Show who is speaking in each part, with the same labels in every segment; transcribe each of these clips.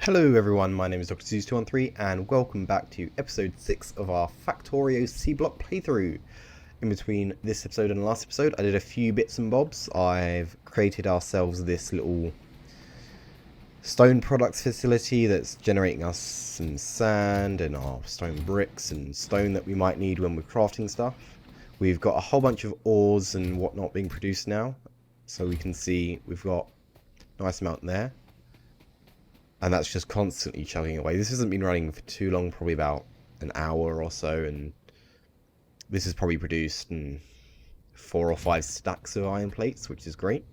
Speaker 1: Hello everyone, my name is Dr. Zeus213 and welcome back to episode 6 of our Factorio Sea Block playthrough. In between this episode and the last episode I did a few bits and bobs. I've created ourselves this little stone products facility that's generating us some sand and our stone bricks and stone that we might need when we're crafting stuff. We've got a whole bunch of ores and whatnot being produced now, so we can see we've got a nice amount there. And that's just constantly chugging away. This hasn't been running for too long, probably about an hour or so, and this has probably produced 4 or 5 stacks of iron plates, which is great.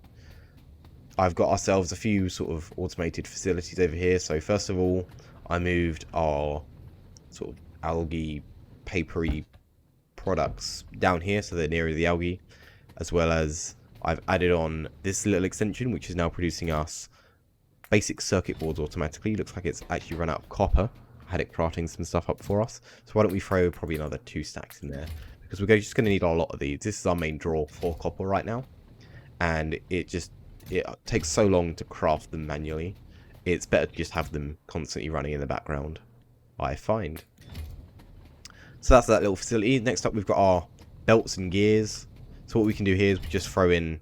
Speaker 1: I've got ourselves a few sort of automated facilities over here. So first of all, I moved our sort of algae, papery products down here, so they're nearer the algae, as well as I've added on this little extension, which is now producing us basic circuit boards automatically. Looks like it's actually run out of copper. I had it crafting some stuff up for us. So why don't we throw probably another 2 stacks in there, because we're just going to need a lot of these. This is our main draw for copper right now, and it takes so long to craft them manually. It's better to just have them constantly running in the background, I find. So that's that little facility. Next up we've got our belts and gears. So what we can do here is we just throw in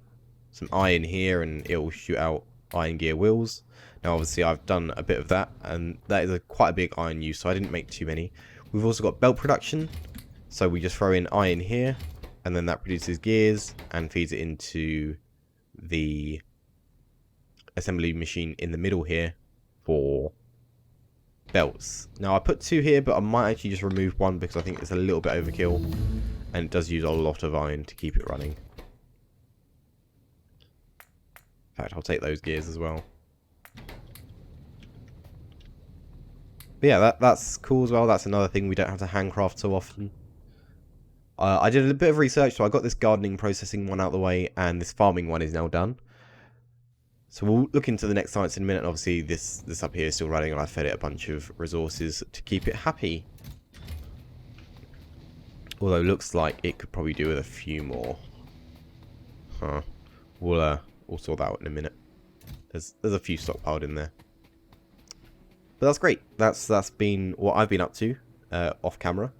Speaker 1: some iron here and it will shoot out iron gear wheels. Now obviously I've done a bit of that, and that is quite a big iron use, so I didn't make too many. We've also got belt production, so we just throw in iron here, and then that produces gears and feeds it into the assembly machine in the middle here for belts. Now I put 2 here, but I might actually just remove 1 because I think it's a little bit overkill, and it does use a lot of iron to keep it running. In fact, I'll take those gears as well. But yeah, that's cool as well. That's another thing we don't have to handcraft so often. I did a bit of research, so I got this gardening processing one out of the way, and this farming one is now done. So we'll look into the next science in a minute. And obviously this up here is still running, and I fed it a bunch of resources to keep it happy. Although it looks like it could probably do with a few more. Huh. We'll sort that out in a minute. There's a few stockpiled in there. But that's great. That's been what I've been up to off camera.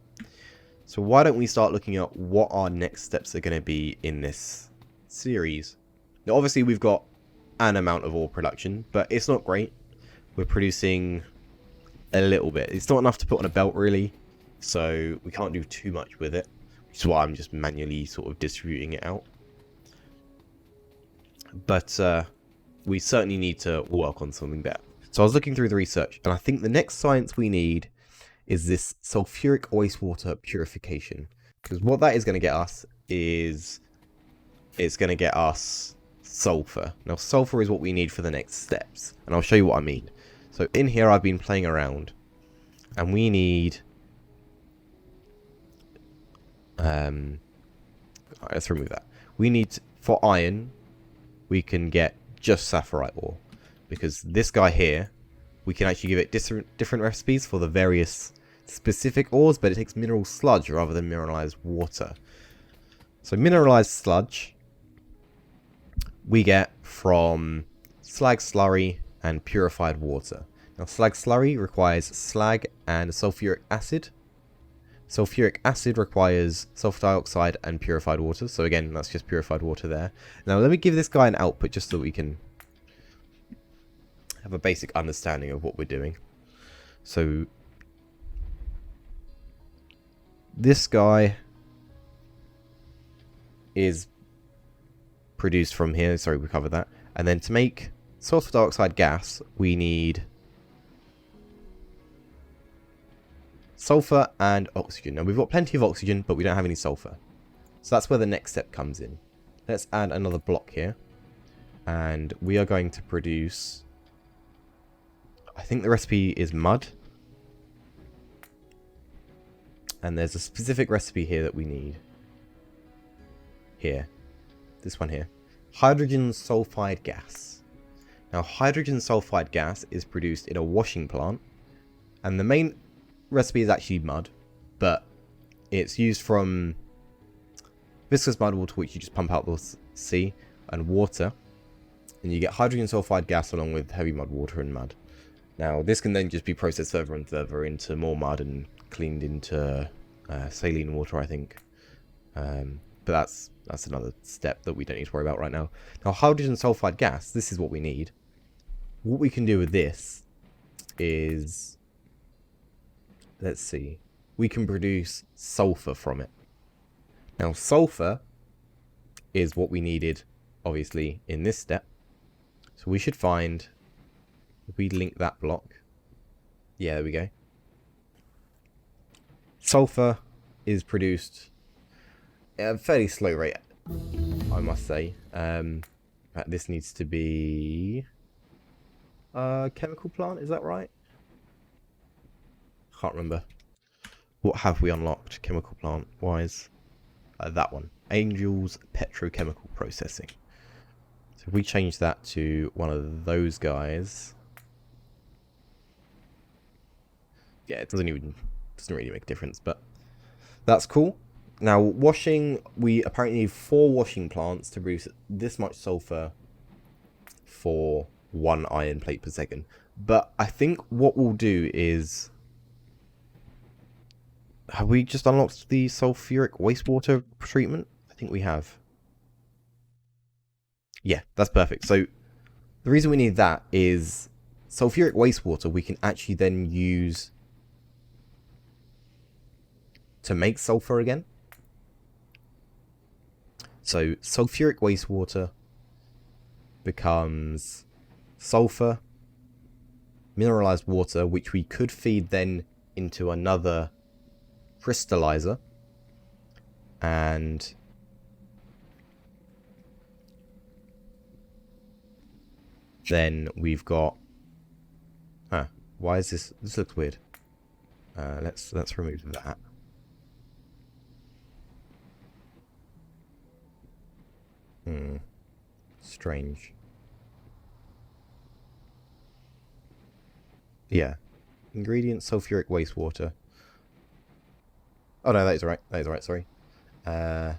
Speaker 1: So why don't we start looking at what our next steps are going to be in this series. Now obviously we've got an amount of ore production, but it's not great. We're producing a little bit. It's not enough to put on a belt really, so we can't do too much with it, which is why I'm just manually sort of distributing it out. But we certainly need to work on something better. So I was looking through the research, and I think the next science we need is this sulfuric wastewater purification. Because what that is going to get us is it's going to get us sulfur. Now sulfur is what we need for the next steps, and I'll show you what I mean. So in here I've been playing around, and we need let's remove that. We need, for iron, we can get just sapphirite ore, because this guy here, we can actually give it different recipes for the various specific ores, but it takes mineral sludge rather than mineralized water. So mineralized sludge we get from slag slurry and purified water. Now slag slurry requires slag and sulfuric acid. Sulfuric acid requires sulfur dioxide and purified water. So again, that's just purified water there. Now let me give this guy an output just so we can have a basic understanding of what we're doing. So this guy is produced from here. Sorry, we covered that. And then to make sulfur dioxide gas, we need sulfur and oxygen. Now we've got plenty of oxygen, but we don't have any sulfur. So that's where the next step comes in. Let's add another block here, and we are going to produce, I think the recipe is mud, and there's a specific recipe here that we need. Here, this one here, hydrogen sulfide gas. Now hydrogen sulfide gas is produced in a washing plant, and the main recipe is actually mud, but it's used from viscous mud water, which you just pump out the sea, and water, and you get hydrogen sulfide gas along with heavy mud water and mud. Now this can then just be processed further and further into more mud and cleaned into saline water, I think. But that's another step that we don't need to worry about right now. Now hydrogen sulfide gas, this is what we need. What we can do with this is, let's see, we can produce sulfur from it. Now sulfur is what we needed, obviously, in this step. So we should find, if we link that block, yeah, there we go. Sulfur is produced at a fairly slow rate, I must say. This needs to be a chemical plant, is that right? Can't remember. What have we unlocked chemical plant wise? That one. Angel's Petrochemical Processing. So if we change that to one of those guys. Yeah, it doesn't really make a difference, but that's cool. Now washing, we apparently need 4 washing plants to produce this much sulfur for 1 iron plate per second. But I think what we'll do is, have we just unlocked the sulfuric wastewater treatment? I think we have. Yeah, that's perfect. So the reason we need that is sulfuric wastewater we can actually then use to make sulfur again. So sulfuric wastewater becomes sulfur, mineralized water, which we could feed then into another crystallizer, and then we've got, why is this looks weird. Let's remove that. Strange. Yeah. Ingredient sulfuric wastewater. Oh no, that is right. That is right, sorry. Yeah.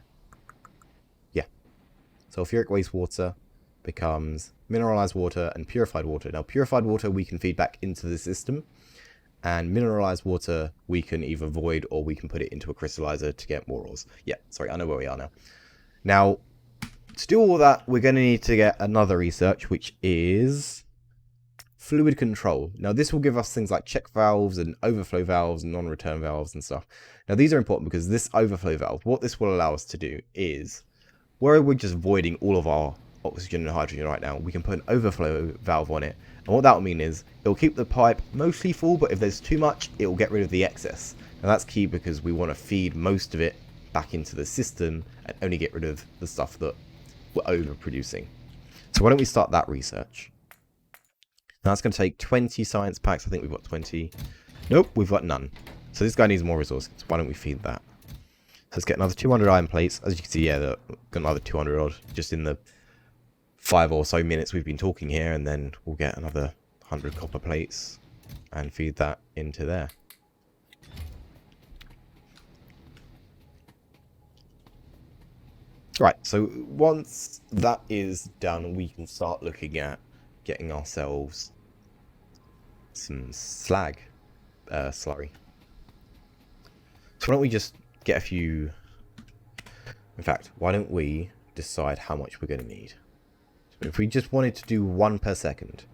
Speaker 1: Sulfuric wastewater becomes mineralized water and purified water. Now, purified water we can feed back into the system, and mineralized water we can either void or we can put it into a crystallizer to get more ores. Yeah, sorry, I know where we are now. Now, to do all that, we're going to need to get another research, which is fluid control. Now, this will give us things like check valves and overflow valves and non-return valves and stuff. Now, these are important because this overflow valve, what this will allow us to do is, where we're just voiding all of our oxygen and hydrogen right now, we can put an overflow valve on it. And what that will mean is, it will keep the pipe mostly full, but if there's too much, it will get rid of the excess. Now, that's key because we want to feed most of it back into the system and only get rid of the stuff that we're overproducing. So why don't we start that research? Now that's going to take 20 science packs. I think we've got 20. Nope, we've got none. So this guy needs more resources. So why don't we feed that? So let's get another 200 iron plates. As you can see, yeah, got another 200 odd just in the 5 or so minutes we've been talking here, and then we'll get another 100 copper plates and feed that into there. Right, so once that is done, we can start looking at getting ourselves some slag slurry. So why don't we just get a few... In fact, why don't we decide how much we're going to need? So if we just wanted to do 1 per second.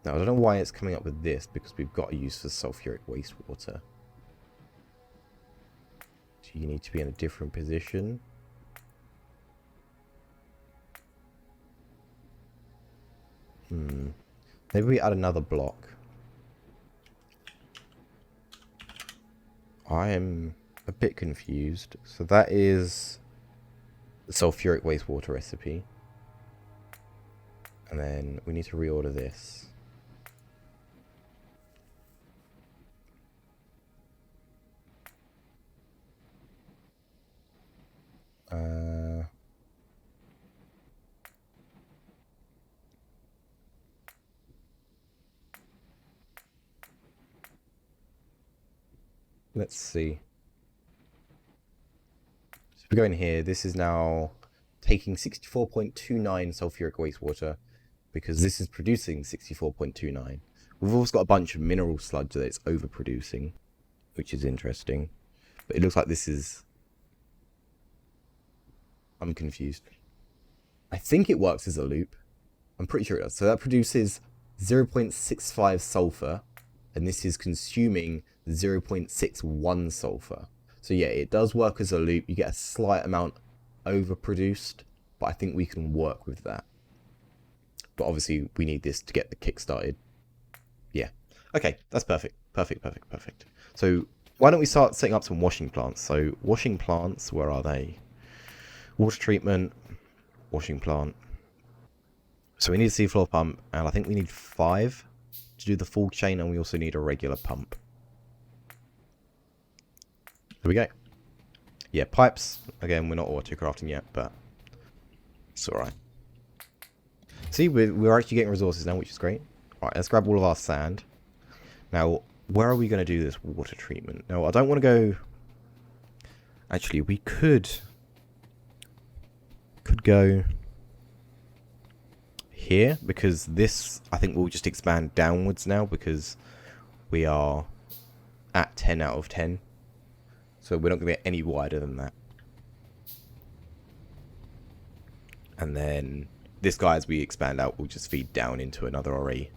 Speaker 1: Now, I don't know why it's coming up with this, because we've got a use for sulfuric wastewater. So you need to be in a different position. Maybe we add another block. I am a bit confused. So that is the sulfuric wastewater recipe. And then we need to reorder this. Let's see. So if we go in here, this is now taking 64.29 sulfuric wastewater because this is producing 64.29, We've also got a bunch of mineral sludge that it's overproducing, which is interesting. But it looks like this is... I'm confused. I think it works as a loop. I'm pretty sure it does. So that produces 0.65 sulfur, and this is consuming 0.61 sulfur. So yeah, it does work as a loop. You get a slight amount overproduced, but I think we can work with that. But obviously we need this to get the kick started. Yeah. Okay, that's perfect. Perfect. So why don't we start setting up some washing plants? So washing plants, where are they? Water treatment, washing plant. So we need a seafloor pump, and I think we need 5 to do the full chain, and we also need a regular pump. There we go. Yeah, pipes. Again, we're not auto-crafting yet, but it's alright. See, we're actually getting resources now, which is great. Alright, let's grab all of our sand. Now, where are we going to do this water treatment? Now, I don't want to go... Actually, we could go here, because this, I think, will just expand downwards now, because we are at 10 out of 10. So we're not going to get any wider than that. And then this guy, as we expand out, will just feed down into another array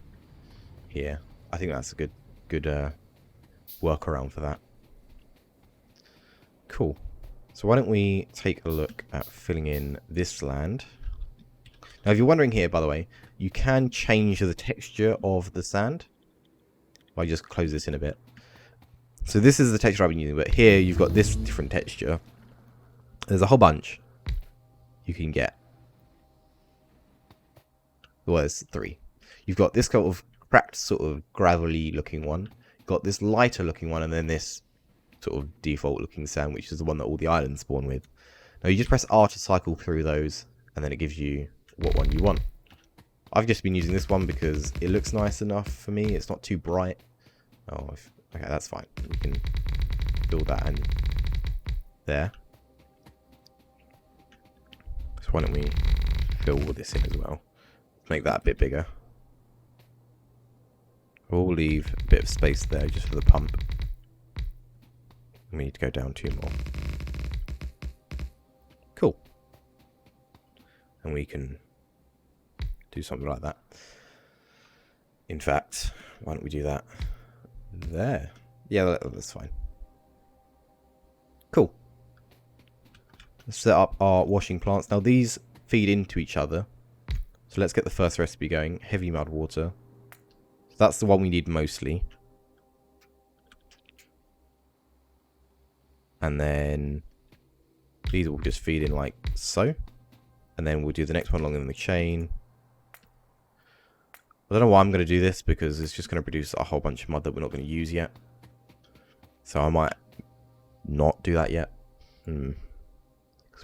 Speaker 1: here. I think that's a good workaround for that. Cool. So why don't we take a look at filling in this land. Now, if you're wondering here, by the way, you can change the texture of the sand. I'll just close this in a bit. So this is the texture I've been using, but here you've got this different texture. There's a whole bunch you can get. Well, there's 3. You've got this kind of cracked, sort of gravelly looking one. You've got this lighter looking one, and then this sort of default looking sand, which is the one that all the islands spawn with. Now you just press R to cycle through those, and then it gives you what one you want. I've just been using this one because it looks nice enough for me. It's not too bright. Oh, okay, that's fine. We can build that in there. So why don't we fill all this in as well? Make that a bit bigger. We'll leave a bit of space there just for the pump. We need to go down 2 more. Cool. And we can do something like that. In fact, why don't we do that there? Yeah, that's fine. Cool. Let's set up our washing plants. Now these feed into each other. So let's get the first recipe going. Heavy mud water. So that's the one we need mostly. And then these will just feed in like so. And then we'll do the next one along in the chain. I don't know why I'm going to do this, because it's just going to produce a whole bunch of mud that we're not going to use yet. So I might not do that yet. Because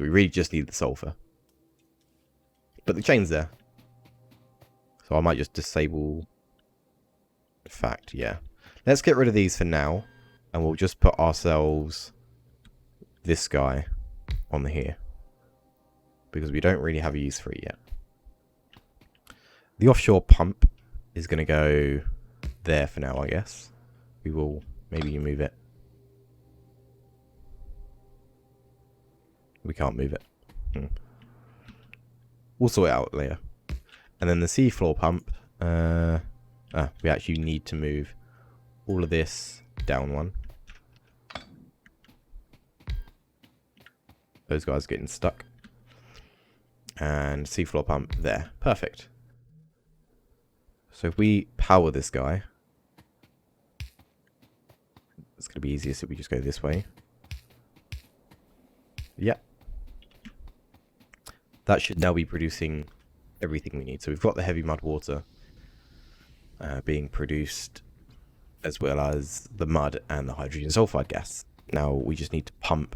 Speaker 1: we really just need the sulfur. But the chain's there. So I might just disable... In fact, yeah. Let's get rid of these for now. And we'll just put ourselves this guy on here. Because we don't really have a use for it yet. The offshore pump is going to go there for now, I guess. We will maybe move it. We can't move it. We'll sort it out later. And then the seafloor pump. We actually need to move all of this down 1. Those guys are getting stuck. And seafloor pump there. Perfect. So if we power this guy, it's going to be easiest if we just go this way. Yep. That should now be producing everything we need. So we've got the heavy mud water being produced, as well as the mud and the hydrogen sulfide gas. Now we just need to pump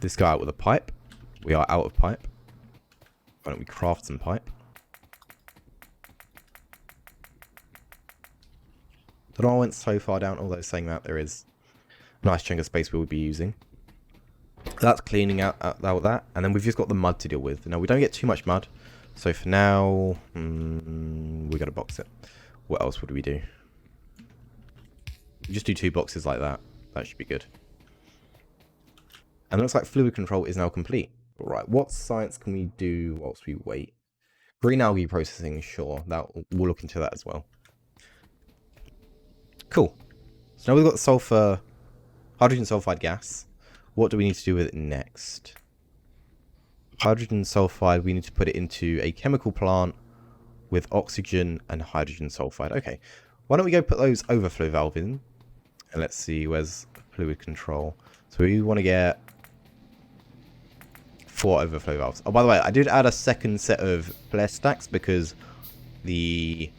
Speaker 1: this guy out with a pipe. We are out of pipe. Why don't we craft some pipe? I don't know why I went so far down, although saying that there is a nice chunk of space we will be using. That's cleaning out that, and then we've just got the mud to deal with. Now we don't get too much mud, so for now we're going to box it. What else would we do? Just do 2 boxes like that. That should be good. And it looks like fluid control is now complete. All right, what science can we do whilst we wait? Green algae processing, sure. We'll look into that as well. Cool. So now we've got sulfur, hydrogen sulfide gas. What do we need to do with it next? Hydrogen sulfide, we need to put it into a chemical plant with oxygen and hydrogen sulfide. Okay, why don't we go put those overflow valve in? And let's see, where's fluid control? So we want to get 4 overflow valves. Oh, by the way, I did add a second set of flare stacks because the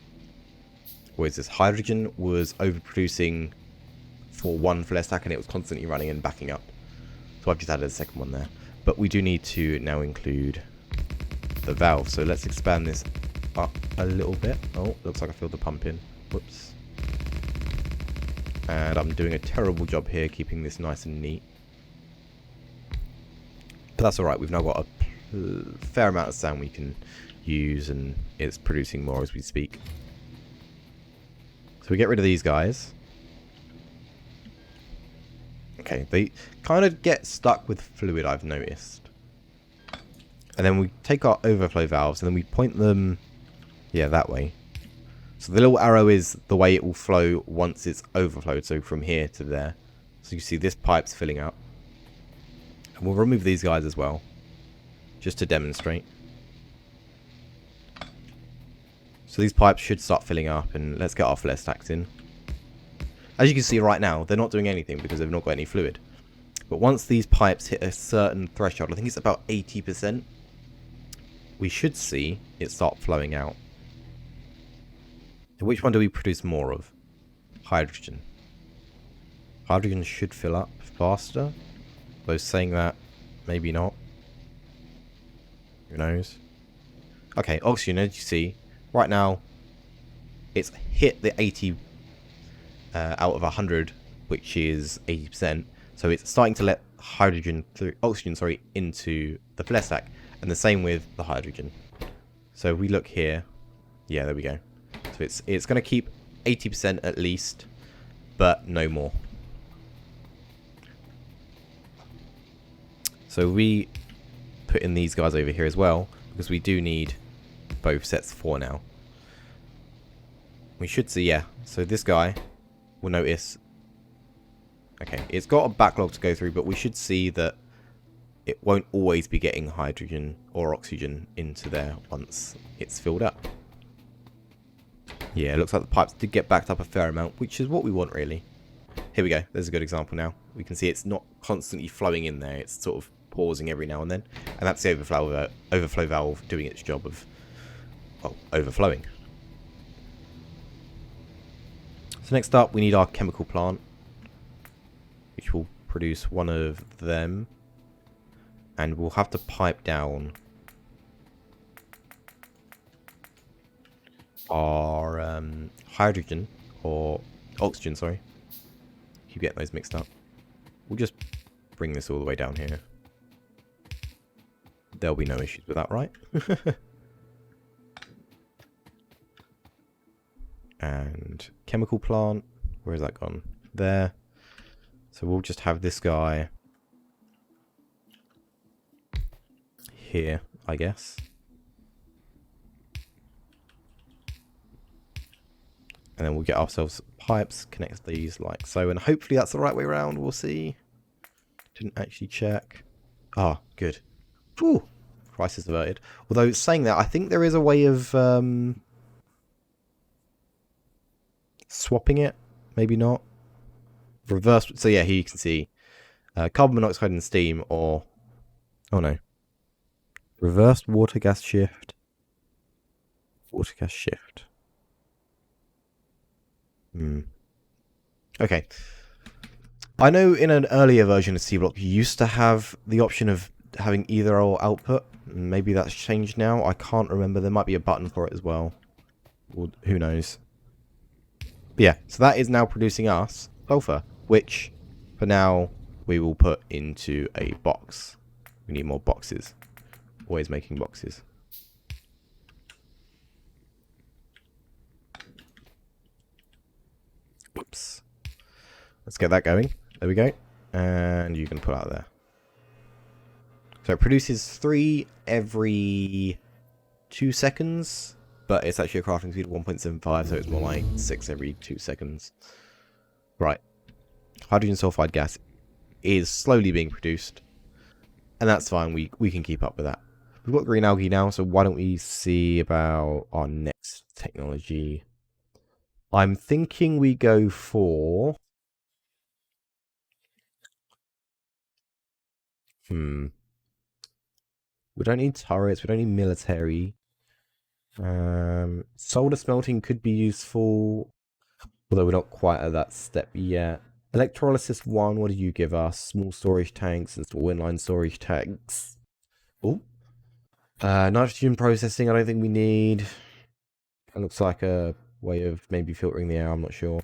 Speaker 1: hydrogen was overproducing for 1 flare stack and it was constantly running and backing up. So I've just added a second one there. But we do need to now include the valve. So let's expand this up a little bit. Oh, looks like I filled the pump in. Whoops. And I'm doing a terrible job here keeping this nice and neat. But that's alright, we've now got a fair amount of sand we can use and it's producing more as we speak. So we get rid of these guys. Okay, they kind of get stuck with fluid, I've noticed. And then we take our overflow valves and then we point them, yeah, that way. So the little arrow is the way it will flow once it's overflowed, so from here to there. So you see this pipe's filling up. And we'll remove these guys as well, just to demonstrate. So these pipes should start filling up, and let's get our flare stacks in. As you can see right now, they're not doing anything because they've not got any fluid. But once these pipes hit a certain threshold, I think it's about 80%, we should see it start flowing out. Which one do we produce more of? Hydrogen. Hydrogen should fill up faster. Though saying that, maybe not. Who knows? Okay, oxygen, as you see, right now, it's hit the 80 out of 100, which is 80%. So it's starting to let oxygen, into the flare stack. And the same with the hydrogen. So if we look here, yeah, there we go. So it's going to keep 80% at least, but no more. So we put in these guys over here as well, because we do need both sets for now. We should see, yeah. So this guy will notice, okay, it's got a backlog to go through, but we should see that it won't always be getting hydrogen or oxygen into there once it's filled up. Yeah, it looks like the pipes did get backed up a fair amount, which is what we want really. Here we go, there's a good example now. We can see it's not constantly flowing in there, it's sort of pausing every now and then. And that's the overflow valve doing its job of, well, overflowing. So next up, we need our chemical plant, which will produce one of them. And we'll have to pipe down our hydrogen, or oxygen, sorry. Keep getting those mixed up. We'll just bring this all the way down here. There'll be no issues with that, right? And chemical plant, where has that gone? There. So we'll just have this guy here, I guess. And then we'll get ourselves pipes, connect these like so, and hopefully that's the right way around, we'll see. Didn't actually check. Ah, good. Ooh, crisis averted. Although saying that, I think there is a way of swapping it, maybe not. Reverse, so yeah, here you can see carbon monoxide and steam, or, oh no. Reversed water gas shift. Water gas shift. Okay. I know in an earlier version of Sea Block you used to have the option of having either or output. Maybe that's changed now. I can't remember. There might be a button for it as well. Or who knows. But yeah, so that is now producing us sulfur, which for now we will put into a box. We need more boxes. Always making boxes. Whoops. Let's get that going. There we go. And you can put out there. So it produces 3 every 2 seconds, but it's actually a crafting speed of 1.75, so it's more like 6 every 2 seconds. Right. Hydrogen sulfide gas is slowly being produced, and that's fine. We can keep up with that. We've got green algae now, so why don't we see about our next technology? I'm thinking we go for... We don't need turrets, we don't need military. Solder smelting could be useful, although we're not quite at that step yet. Electrolysis 1, what do you give us? Small storage tanks, install inline storage tanks. Oh. Nitrogen processing, I don't think we need. That looks like a way of maybe filtering the air, I'm not sure.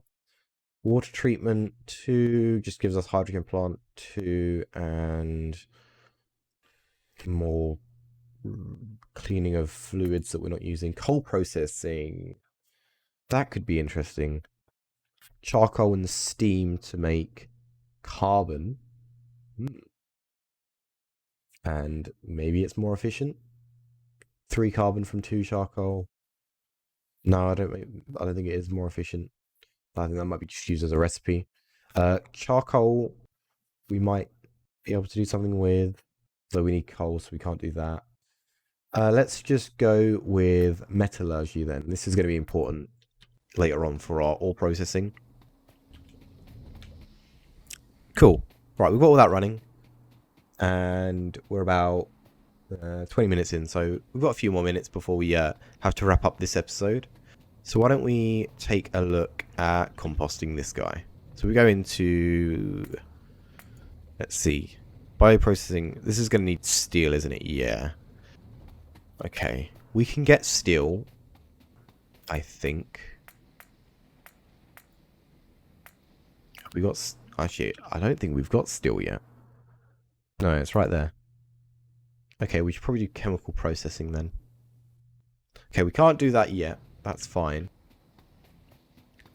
Speaker 1: Water treatment 2 just gives us hydrogen plant 2 and more cleaning of fluids that we're not using. Coal processing, that could be interesting. Charcoal and steam to make carbon. And maybe it's more efficient. 3 carbon from 2 charcoal. No, I don't think it is more efficient. I think that might be just used as a recipe. Charcoal, we might be able to do something with, though we need coal, so we can't do that. Let's just go with metallurgy then. This is going to be important later on for our ore processing. Cool. Right, we've got all that running, and we're about 20 minutes in, so we've got a few more minutes before we have to wrap up this episode. So why don't we take a look at composting this guy. So we go into, let's see, bioprocessing. This is going to need steel, isn't it? Yeah. Okay, we can get steel, I think. We got, actually, I don't think we've got steel yet. No, it's right there. Okay, we should probably do chemical processing then. Okay, we can't do that yet. That's fine.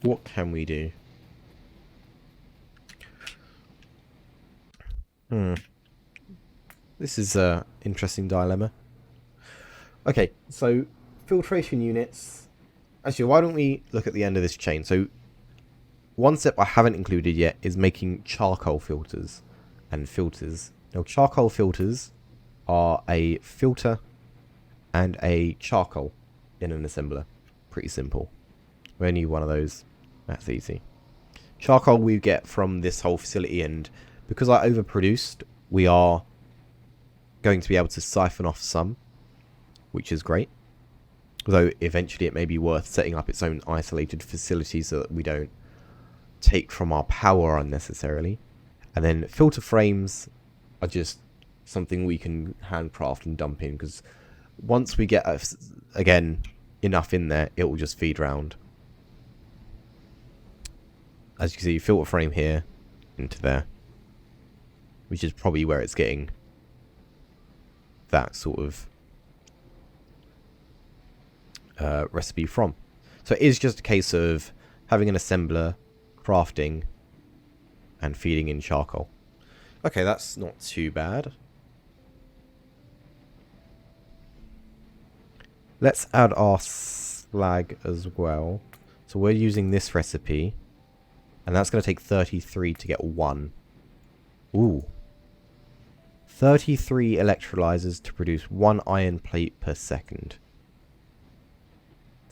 Speaker 1: What can we do? This is an interesting dilemma. Okay, so filtration units. Actually, why don't we look at the end of this chain? So one step I haven't included yet is making charcoal filters and filters. Now, charcoal filters are a filter and a charcoal in an assembler. Pretty simple. We only need one of those. That's easy. Charcoal we get from this whole facility, and because I overproduced, we are going to be able to siphon off some, which is great. Although eventually it may be worth setting up its own isolated facility so that we don't take from our power unnecessarily. And then filter frames are just something we can handcraft and dump in, because once we get, again, enough in there, it will just feed round. As you can see, filter frame here into there, which is probably where it's getting that sort of recipe from. So it is just a case of having an assembler, crafting, and feeding in charcoal. Okay, that's not too bad. Let's add our slag as well. So we're using this recipe, and that's going to take 33 to get 1. Ooh. 33 electrolyzers to produce 1 iron plate per second.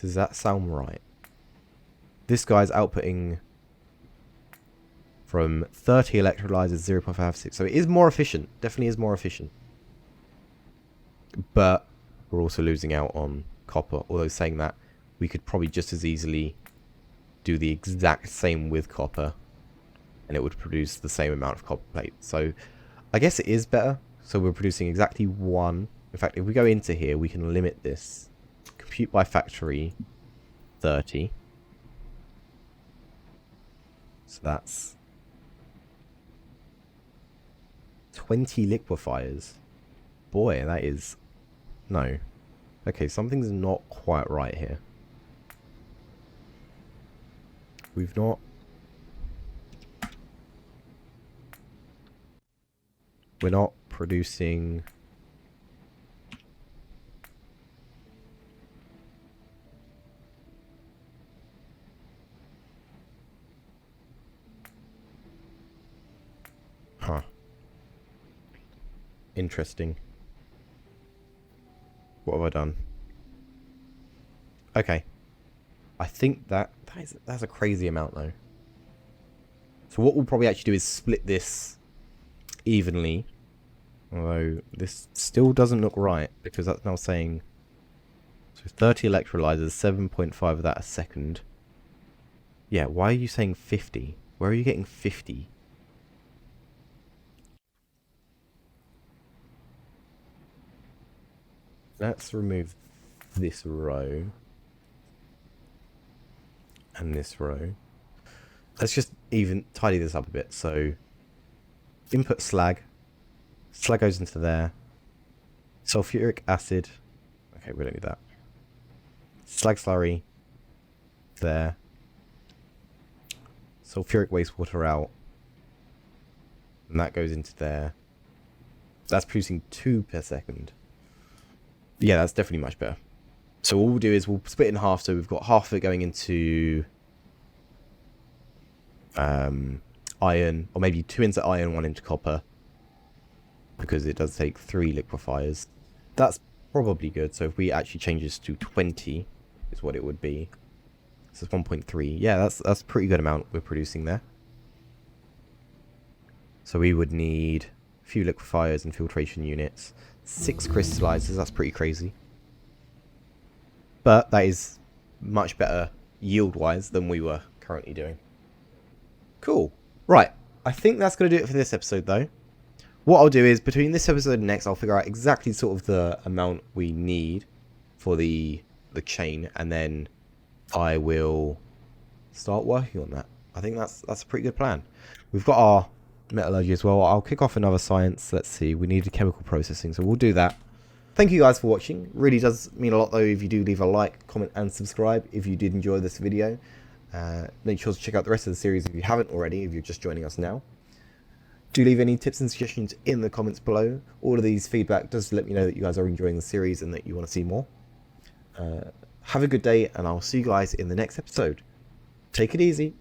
Speaker 1: Does that sound right? This guy's outputting from 30 electrolyzers, 0.56. So it is more efficient. Definitely is more efficient. But we're also losing out on copper. Although saying that, we could probably just as easily do the exact same with copper, and it would produce the same amount of copper plates. So I guess it is better. So we're producing exactly 1. In fact, if we go into here, we can limit this. Compute by factory 30. So that's 20 liquefiers. Boy, that is... No. Okay, something's not quite right here. We've not We're not producing... Huh. Interesting. What have I done? Okay. I think that's a crazy amount though. So what we'll probably actually do is split this evenly. Although this still doesn't look right because that's now saying so 30 electrolyzers, 7.5 of that a second. Yeah, why are you saying 50? Where are you getting 50? Let's remove this row and this row. Let's just even tidy this up a bit. So input slag goes into there. Sulfuric acid. Okay, we don't need that. Slag slurry there. Sulfuric wastewater out. And that goes into there. That's producing 2 per second. Yeah, that's definitely much better. So all we'll do is we'll split it in half. So we've got half of it going into iron, or maybe 2 into iron, 1 into copper, because it does take 3 liquefiers. That's probably good. So if we actually change this to 20 is what it would be. So it's 1.3. Yeah, that's a pretty good amount we're producing there. So we would need a few liquefiers and filtration units, 6 crystallizers. That's pretty crazy. But that is much better yield-wise than we were currently doing. Cool. Right. I think that's going to do it for this episode, though. What I'll do is, between this episode and next, I'll figure out exactly sort of the amount we need for the chain, and then I will start working on that. I think that's a pretty good plan. We've got our metallurgy as well. I'll kick off another science. Let's see. We need chemical processing, so we'll do that. Thank you guys for watching. Really does mean a lot though if you do leave a like, comment and subscribe if you did enjoy this video. Make sure to check out the rest of the series if you haven't already, if you're just joining us now. Do leave any tips and suggestions in the comments below. All of these feedback does let me know that you guys are enjoying the series and that you want to see more. Have a good day, and I'll see you guys in the next episode. Take it easy.